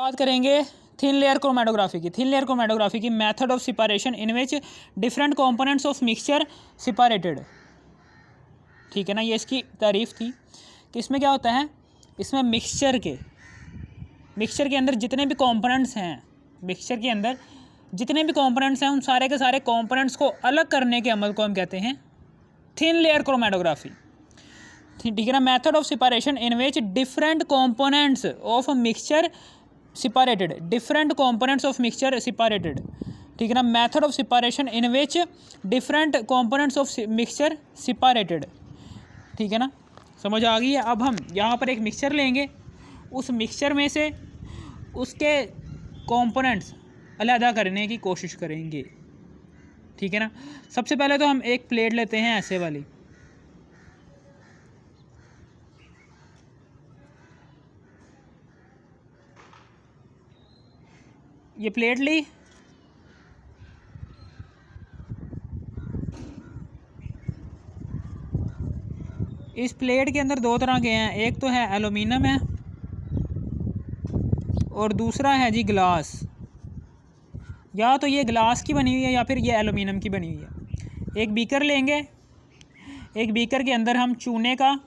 बात करेंगे thin layer chromatography की। थिन लेयर क्रोमेटोग्राफी की method of separation in which different components of mixture separated. ठीक है ना, ये इसकी तारीफ थी कि इसमें क्या होता है, इसमें मिक्सचर के अंदर जितने भी कंपोनेंट्स हैं, मिक्सचर के अंदर जितने भी कंपोनेंट्स हैं उन सारे के सारे कंपोनेंट्स को अलग करने के अमल को हम कहते हैं थिन लेयर क्रोमेटोग्राफी। ठीक है ना, method of separation in which different components of mixture separated, different components of mixture separated. ठीक है ना, method of separation in which different components of mixture separated. ठीक है ना, समझ आ गई है। अब हम यहाँ पर एक मिक्सचर लेंगे, उस मिक्सचर में से उसके कंपोनेंट्स अलग करने की कोशिश करेंगे। ठीक है ना, सबसे पहले तो हम एक प्लेट लेते हैं ऐसे वाली, ये प्लेट ली, इस प्लेट के अंदर दो तरह के हैं, एक तो है एल्यूमिनियम है और दूसरा है जी ग्लास। या तो ये ग्लास की बनी हुई है या फिर ये एल्यूमिनियम की बनी हुई है। एक बीकर लेंगे, एक बीकर के अंदर हम चूने का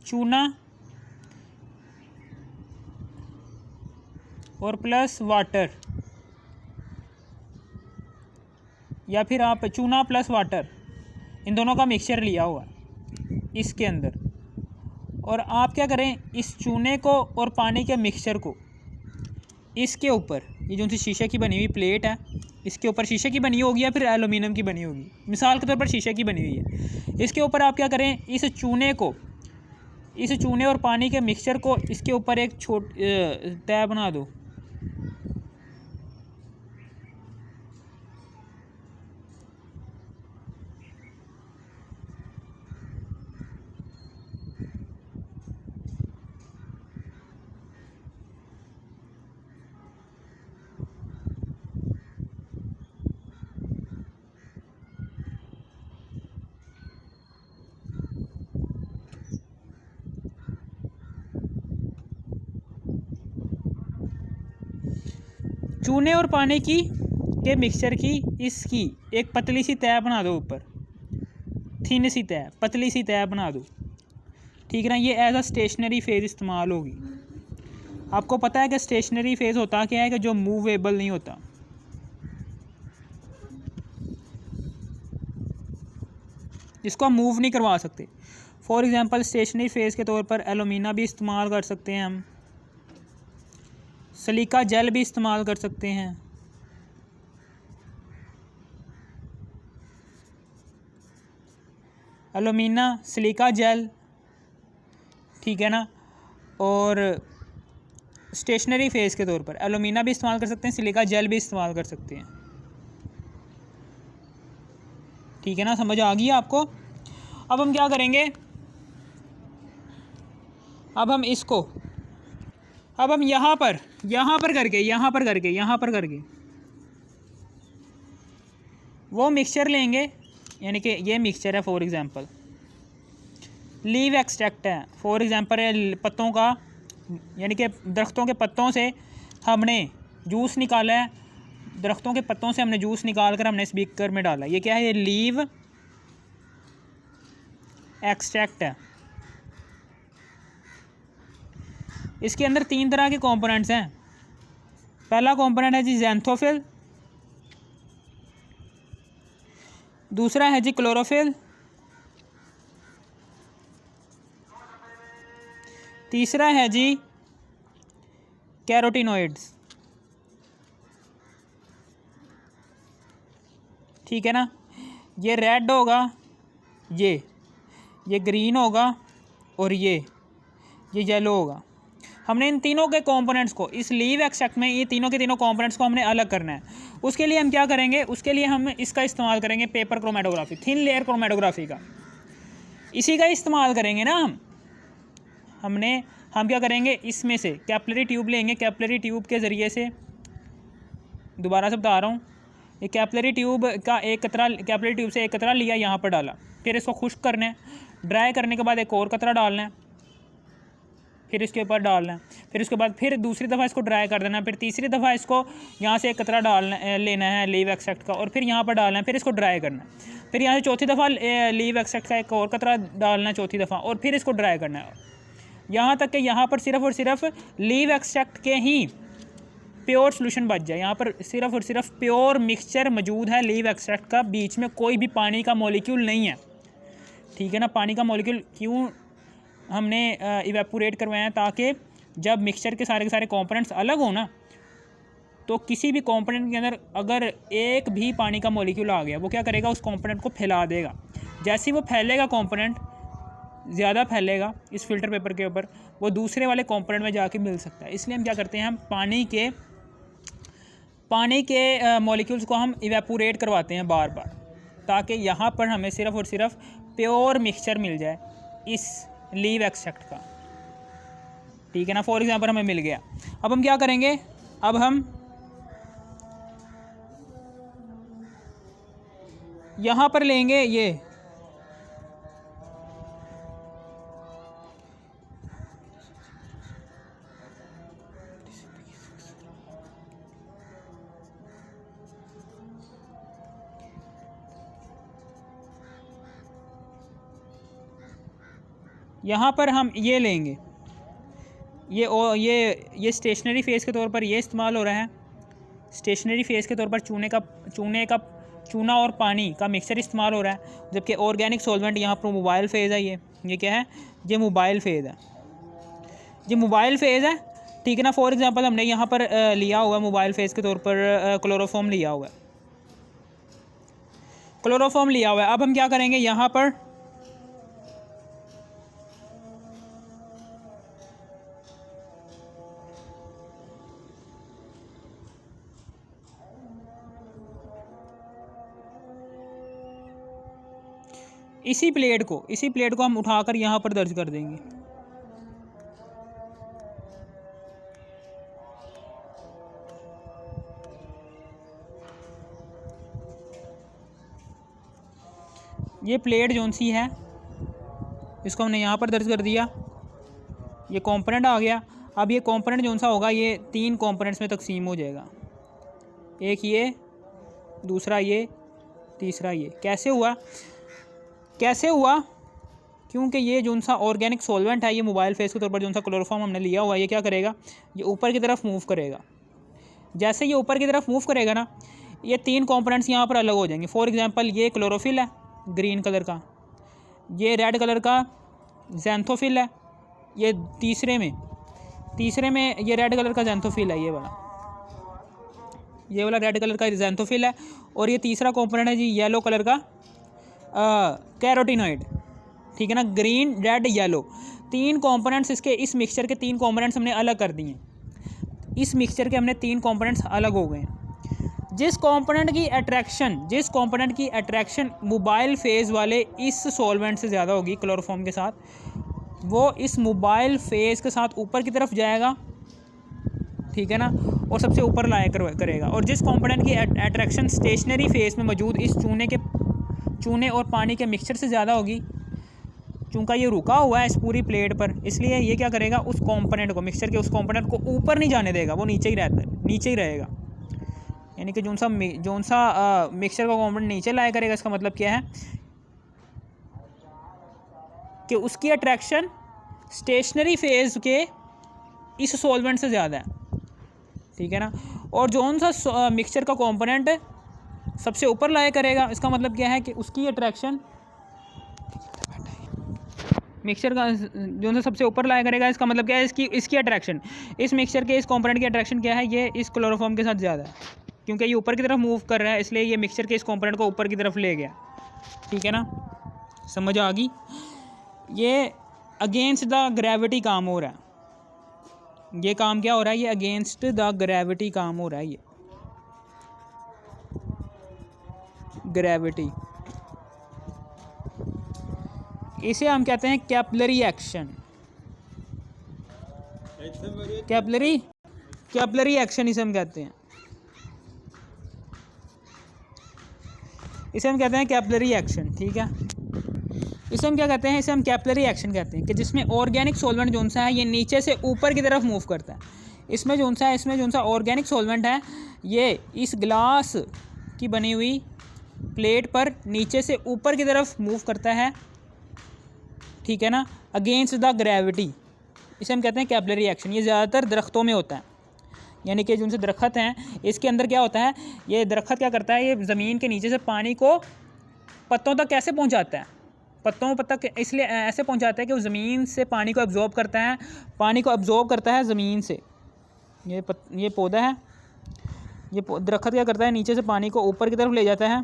चूना और प्लस वाटर, या फिर आप चूना प्लस वाटर, इन दोनों का मिक्सचर लिया हुआ इसके अंदर। और आप क्या करें, इस चूने को और पानी के मिक्सचर को इसके ऊपर, ये जो सी शीशे की बनी हुई प्लेट है, इसके ऊपर शीशे की बनी होगी या फिर एल्यूमिनियम की बनी होगी, मिसाल के तौर पर शीशे की बनी हुई है, इसके ऊपर आप क्या करें, इस चूने और पानी के मिक्सचर को इसके ऊपर एक तय बना दो। चूने और पानी के मिक्सचर की इसकी एक पतली सी तय बना दो, ऊपर थिन सी तय, पतली सी तय बना दो। ठीक है ना, ये एज अ स्टेशनरी फेज इस्तेमाल होगी। आपको पता है कि स्टेशनरी फेज होता क्या है, कि जो मूवेबल नहीं होता। इसको हम मूव नहीं करवा सकते। फॉर एग्जांपल स्टेशनरी फेज के तौर पर एल्यूमिना भी इस्तेमाल कर सकते हैं, हम सिलिका जेल भी इस्तेमाल कर सकते हैं। एल्यूमिना, सिलिका जेल, ठीक है ना, और स्टेशनरी फेज के तौर पर एल्यूमिना भी इस्तेमाल कर सकते हैं, सिलिका जेल भी इस्तेमाल कर सकते हैं। ठीक है ना, समझ आ गई आपको। अब हम क्या करेंगे, अब हम यहाँ पर करके वो मिक्सचर लेंगे, यानी कि ये मिक्सचर है, फॉर एग्जांपल लीव एक्सट्रैक्ट है, फॉर एग्जांपल पत्तों का, यानी कि दरख्तों के पत्तों से हमने जूस निकाला है, दरख्तों के पत्तों से हमने जूस निकाल कर हमने इस बीकर में डाला। ये क्या है, ये लीव एक्सट्रैक्ट है। इसके अंदर तीन तरह के कंपोनेंट्स हैं। पहला कंपोनेंट है जी ज़ैंथोफिल, दूसरा है जी क्लोरोफिल, तीसरा है जी कैरोटीनॉइड्स। ठीक है ना, ये रेड होगा, ये ग्रीन होगा और ये येलो होगा। हमने इन तीनों के कंपोनेंट्स को इस लीव एक्सट्रैक्ट में, ये तीनों के तीनों कंपोनेंट्स को हमने अलग करना है। उसके लिए हम क्या करेंगे, उसके लिए हम इसका इस्तेमाल करेंगे, paper chromatography, thin layer chromatography का, इसी का इस्तेमाल करेंगे ना हम क्या करेंगे, इसमें से कैपिलरी ट्यूब लेंगे, कैपिलरी ट्यूब के ज़रिए से, दोबारा से बता रहा हूँ, ये कैपिलरी ट्यूब का एक कतरा, कैपिलरी ट्यूब से एक कतरा लिया, यहाँ पर डाला, फिर इसको खुश्क करना है, ड्राई करने के बाद एक और कतरा डालना है, फिर इसके ऊपर डालना है, फिर उसके बाद फिर दूसरी दफ़ा इसको ड्राई कर देना है, फिर तीसरी दफ़ा इसको यहाँ से एक कतरा लेना है लीव एक्सट्रैक्ट का और फिर यहाँ पर डालना है, फिर इसको ड्राई करना है, फिर यहाँ से चौथी दफ़ा लीव एक्सट्रैक्ट का एक और कतरा डालना है चौथी दफ़ा और फिर इसको ड्राई करना है, यहाँ तक कि यहाँ पर सिर्फ़ और सिर्फ लीव एक्सट्रैक्ट के ही प्योर सोल्यूशन बच जाए। यहाँ पर सिर्फ और सिर्फ प्योर मिक्सचर मौजूद है लीव एक्सट्रैक्ट का, बीच में कोई भी पानी का मॉलिक्यूल नहीं है, ठीक है ना। पानी का मॉलिक्यूल क्यों हमने इवेपोरेट करवाया है, ताकि जब मिक्सचर के सारे कंपोनेंट्स अलग हो ना, तो किसी भी कंपोनेंट के अंदर अगर एक भी पानी का मॉलिक्यूल आ गया, वो क्या करेगा, उस कंपोनेंट को फैला देगा। जैसे ही वो फैलेगा, कंपोनेंट ज़्यादा फैलेगा इस फिल्टर पेपर के ऊपर, वो दूसरे वाले कंपोनेंट में जाके मिल सकता है। इसलिए हम क्या करते हैं, हम पानी के मॉलिक्यूल्स को हम इवेपोरेट करवाते हैं बार बार, ताकि यहाँ पर हमें सिर्फ़ और सिर्फ प्योर मिक्सचर मिल जाए इस लीव एक्सट्रैक्ट का, ठीक है ना। फॉर एग्जांपल हमें मिल गया। अब हम क्या करेंगे, अब हम यहाँ पर लेंगे ये यहाँ पर हम ये लेंगे, ये स्टेशनरी फेज़ के तौर पर ये इस्तेमाल हो रहा है। स्टेशनरी फेज़ के तौर पर चूना और पानी का मिक्सचर इस्तेमाल हो रहा है, जबकि ऑर्गेनिक सॉल्वेंट यहाँ पर मोबाइल फेज़ है। ये क्या है, ये मोबाइल फेज़ है, ये मोबाइल फेज़ है, ठीक है ना। फॉर एग्जांपल हमने यहाँ पर लिया हुआ मोबाइल फेज़ के तौर पर क्लोरोफॉर्म लिया हुआ है, क्लोरोफॉर्म लिया हुआ है। अब हम क्या करेंगे, यहाँ पर इसी प्लेट को हम उठाकर यहाँ पर दर्ज कर देंगे। ये प्लेट जौन सी है, इसको हमने यहाँ पर दर्ज कर दिया, ये कंपोनेंट आ गया। अब ये कंपोनेंट जौन सा होगा, ये 3 कंपोनेंट्स में तकसीम हो जाएगा, एक ये, दूसरा ये, तीसरा ये। कैसे हुआ, क्योंकि ये जौन सा ऑर्गेनिक सॉल्वेंट है, ये मोबाइल फेस के तौर पर जौन सा क्लोरोफॉर्म हमने लिया हुआ है, ये क्या करेगा, ये ऊपर की तरफ मूव करेगा। जैसे ये ऊपर की तरफ मूव करेगा ना, ये 3 कंपोनेंट्स यहाँ पर अलग हो जाएंगे। फॉर एग्जांपल ये क्लोरोफिल है ग्रीन कलर का, ये रेड कलर का ज़ैंथोफिल है, ये तीसरे में ये रेड कलर का ज़ैंथोफिल है, ये वाला रेड कलर का ज़ैंथोफिल है, और ये तीसरा कंपोनेंट है जी येलो कलर का कैरोटीनॉइड, ठीक है ना। ग्रीन, रेड, येलो, 3 कंपोनेंट्स इसके, इस मिक्सचर के 3 कंपोनेंट्स हमने अलग कर दिए। इस मिक्सचर के हमने 3 कंपोनेंट्स अलग हो गए। जिस कंपोनेंट की अट्रैक्शन मोबाइल फेज़ वाले इस सॉल्वेंट से ज़्यादा होगी क्लोरोफॉर्म के साथ, वो इस मोबाइल फेज़ के साथ ऊपर की तरफ जाएगा, ठीक है ना, और सबसे ऊपर लाया करेगा। और जिस कंपोनेंट की अट्रैक्शन स्टेशनरी फेज़ में मौजूद इस चूने और पानी के मिक्सचर से ज़्यादा होगी, चूँकि ये रुका हुआ है इस पूरी प्लेट पर, इसलिए ये क्या करेगा, उस कंपोनेंट को, मिक्सचर के उस कंपोनेंट को ऊपर नहीं जाने देगा, वो नीचे ही रहेगा। यानी कि जौन सा मिक्सचर का कंपोनेंट नीचे लाया करेगा, इसका मतलब क्या है कि उसकी अट्रैक्शन स्टेशनरी फेज़ के इस सॉल्वेंट से ज़्यादा है, ठीक है ना। और जौन सा मिक्सचर का कंपोनेंट सबसे ऊपर लाया करेगा, इसका मतलब क्या है कि उसकी अट्रैक्शन, मिक्सचर का जो सा सबसे ऊपर लाया करेगा, इसका मतलब क्या है, इसकी अट्रैक्शन, इस मिक्सचर के इस कंपोनेंट की अट्रैक्शन क्या है, ये इस क्लोरोफॉर्म के साथ ज़्यादा है, क्योंकि ये ऊपर की तरफ मूव कर रहा है, इसलिए ये मिक्सचर के इस कंपोनेंट को ऊपर की तरफ ले गया, ठीक है ना। समझ आ गई। ये अगेंस्ट द ग्रेविटी काम हो रहा है, ये काम क्या हो रहा है, ये अगेंस्ट द ग्रेविटी काम हो रहा है, ये ग्रेविटी, इसे हम कहते हैं कैपिलरी एक्शन। कैपिलरी एक्शन इसे हम कहते हैं, कैपिलरी एक्शन, ठीक है। इसे हम क्या कहते हैं, इसे हम कैपिलरी एक्शन कहते हैं, कि जिसमें ऑर्गेनिक सॉल्वेंट जो सा है ये नीचे से ऊपर की तरफ मूव करता है। इसमें जो सा ऑर्गेनिक सॉल्वेंट है ये इस ग्लास की बनी हुई प्लेट पर नीचे से ऊपर की तरफ मूव करता है, ठीक है ना, अगेंस्ट द ग्रेविटी। इसे हम कहते हैं कैपिलरी एक्शन। ये ज़्यादातर दरख्तों में होता है, यानी कि जो दरख्त हैं इसके अंदर क्या होता है, ये दरख्त क्या करता है, ये ज़मीन के नीचे से पानी को पत्तों तक कैसे पहुंचाता है, पत्तों तक इसलिए ऐसे पहुंचाता है कि वो ज़मीन से पानी को अब्जॉर्ब करता है, पानी को अब्जॉर्ब करता है ज़मीन से। ये पौधा है, ये दरख्त क्या करता है, नीचे से पानी को ऊपर की तरफ ले जाता है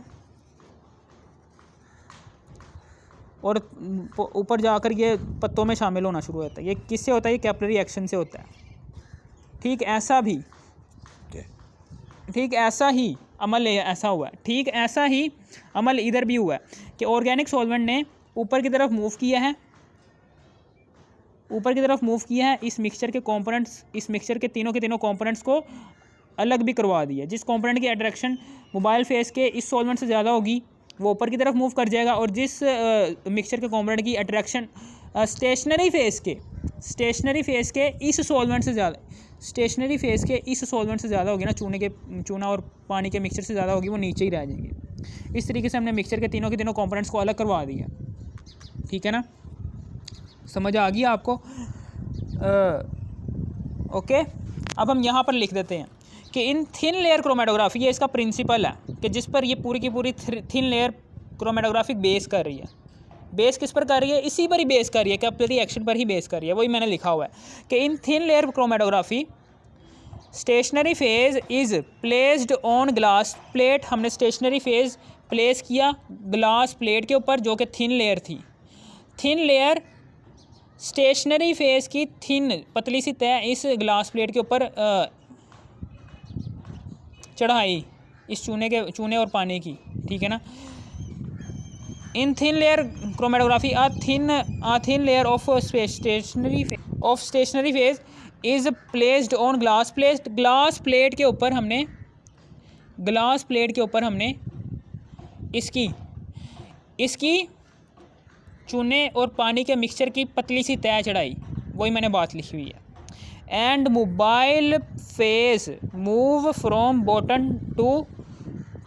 और ऊपर जाकर ये पत्तों में शामिल होना शुरू होता है। ये किससे होता है, ये कैपिलरी एक्शन से होता है। ठीक ऐसा ही अमल ऐसा हुआ है, ठीक ऐसा ही अमल इधर भी हुआ है कि ऑर्गेनिक सॉल्वेंट ने ऊपर की तरफ मूव किया है, इस मिक्सचर के कंपोनेंट्स, इस मिक्सचर के तीनों कंपोनेंट्स को अलग भी करवा दिया। जिस कंपोनेंट की अट्रैक्शन मोबाइल फेस के इस सॉल्वेंट से ज़्यादा होगी वो ऊपर की तरफ मूव कर जाएगा, और जिस मिक्सचर के कंपोनेंट की अट्रैक्शन स्टेशनरी फेस के इस सॉल्वेंट से ज़्यादा होगी ना, चूना और पानी के मिक्सचर से ज़्यादा होगी, वो नीचे ही रह जाएंगे। इस तरीके से हमने मिक्सचर के तीनों कंपोनेंट्स को अलग करवा दिया। ठीक है ना, समझ आ गई आपको? ओके, अब हम यहाँ पर लिख देते हैं कि इन थिन लेयर क्रोमेटोग्राफी, ये इसका प्रिंसिपल है कि जिस पर ये पूरी की पूरी थिन लेयर क्रोमेटोग्राफिक बेस कर रही है। बेस किस पर कर रही है, इसी पर ही बेस कर रही है, कैपिलरी एक्शन पर ही बेस कर रही है। वही मैंने लिखा हुआ है कि in thin layer chromatography stationary phase is placed on glass plate. हमने स्टेशनरी फेज प्लेस किया ग्लास प्लेट के ऊपर जो कि थिन लेयर थी। थिन लेयर स्टेशनरी फेज की थिन पतली सी तय इस ग्लास प्लेट के ऊपर चढ़ाई, इस चूने और पानी की। ठीक है ना, in thin layer chromatography a thin layer of stationary phase is placed on glass plate के ऊपर हमने इसकी चूने और पानी के मिक्सचर की पतली सी तय चढ़ाई। वही मैंने बात लिखी हुई है। And mobile phase move from bottom to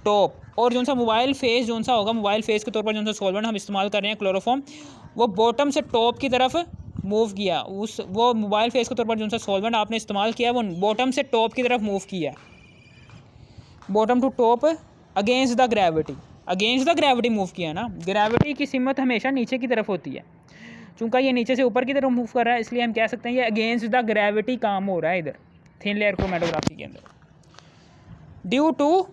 top. और जो सा मोबाइल फेस होगा, मोबाइल फेस के तौर पर जो सा सॉल्वेंट हम इस्तेमाल कर रहे हैं क्लोरोफॉर्म, वो बॉटम से टॉप की तरफ मूव किया। वो मोबाइल फेस के तौर पर जो सा सॉल्वेंट आपने इस्तेमाल किया वो बॉटम से टॉप की तरफ मूव किया, bottom to top against the gravity move किया ना। ग्रेविटी की सिमत हमेशा नीचे की तरफ होती है, चूँकि ये नीचे से ऊपर की तरफ मूव कर रहा है, इसलिए हम कह सकते हैं ये अगेंस्ट द ग्रेविटी काम हो रहा है इधर थिन लेयर क्रोमेटोग्राफी के अंदर, ड्यू टू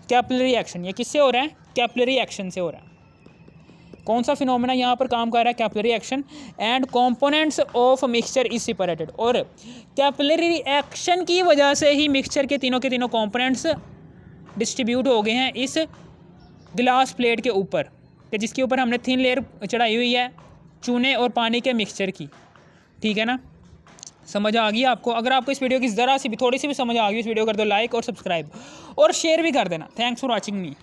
कैपिलरी एक्शन। ये किससे हो रहा है, कैपिलरी एक्शन से हो रहा है। कौन सा फिनोमेना यहाँ पर काम कर रहा है, capillary action. And components of mixture is separated. और कैपिलरी एक्शन की वजह से ही मिक्सचर के तीनों कंपोनेंट्स डिस्ट्रीब्यूट हो गए हैं इस ग्लास प्लेट के ऊपर, कि जिसके ऊपर हमने थिन लेयर चढ़ाई हुई है चूने और पानी के मिक्सचर की। ठीक है ना, समझ आ गई आपको? अगर आपको इस वीडियो की ज़रा सी भी थोड़ी सी भी समझ आ गई, इस वीडियो कर दो लाइक और सब्सक्राइब और शेयर भी कर देना। Thanks for watching me.